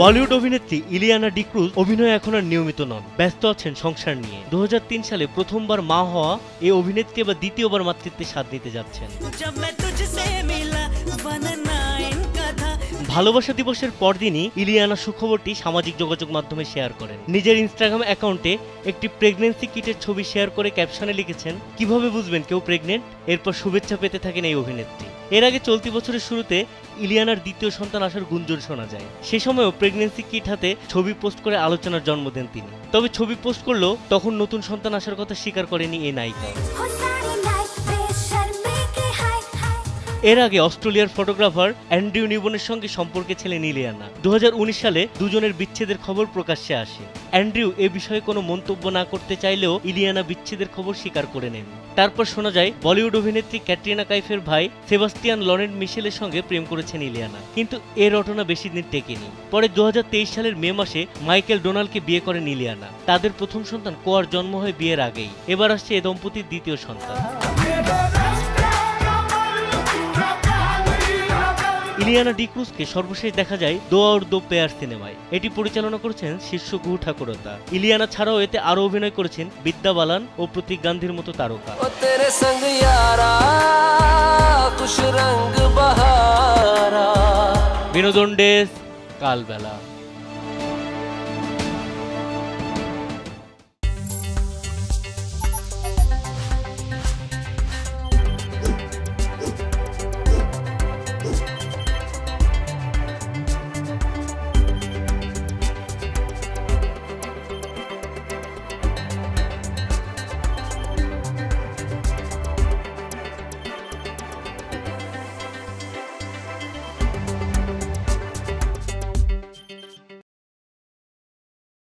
বলিউড অভিনেত্রী Ileana D'Cruz অভিনয় এখন আর নিয়মিত নন, ব্যস্ত আছেন সংসার নিয়ে। 2003 সালে প্রথমবার মা হওয়া এই অভিনেত্রী এবার দ্বিতীয়বার মাতৃত্বের স্বাদ নিতে যাচ্ছেন। ভালোবাসা দিবসের পরদিনই ইলিয়ানা সুখবরটি সামাজিক যোগাযোগ মাধ্যমে শেয়ার করেন। নিজের ইনস্টাগ্রাম অ্যাকাউন্টে একটি প্রেগন্যান্সি কিটের ছবি শেয়ার করে ক্যাপশনে লিখেছেন, কিভাবে বুঝবেন কেউ প্রেগনেন্ট? এরপর শুভেচ্ছা পেতে থাকেন এই অভিনেত্রী। এর আগে চলতি বছরের শুরুতে ইলিয়ানার দ্বিতীয় সন্তান আসার গুঞ্জন শোনা যায়। সে সময়ও প্রেগন্যান্সি কিট হাতে ছবি পোস্ট করে আলোচনার জন্ম দেন তিনি। তবে ছবি পোস্ট করলেও তখন নতুন সন্তান আসার কথা স্বীকার করেনি এই নায়িকা। এর আগে অস্ট্রেলিয়ার ফটোগ্রাফার অ্যান্ড্রিউ নিউবনের সঙ্গে সম্পর্কে ছিলেন ইলিয়ানা। 2019 সালে দুজনের বিচ্ছেদের খবর প্রকাশ্যে আসে। অ্যান্ড্রিউ এ বিষয়ে কোনো মন্তব্য না করতে চাইলেও ইলিয়ানা বিচ্ছেদের খবর স্বীকার করে নেন। তারপর শোনা যায় বলিউড অভিনেত্রী ক্যাটরিনা কাইফের ভাই সেবাস্টিয়ান লরেন্ট মিশেলের সঙ্গে প্রেম করেছেন ইলিয়ানা, কিন্তু এর রটনা বেশি দিন টেকেনি। পরে 2023 সালের মে মাসে মাইকেল ডোনাল্ডকে বিয়ে করেন ইলিয়ানা। তাদের প্রথম সন্তান কোয়ার জন্ম হয় বিয়ের আগেই। এবার আসছে এ দম্পতির দ্বিতীয় সন্তান। ইলিয়ানা ডিক্রুজকে সর্বশেষ দেখা যায় দো और दो পেয়ার সিনেমায়। এটি পরিচালনা করেছেন শীর্ষ গুহু ঠাকুরতা। ইলিয়ানা ছাড়াও এতে আরো অভিনয় করেছেন বিদ্যা বালান ও প্রতীক গান্ধীর মতো তারকা। বিনোদন ডেস্ক, কালবেলা।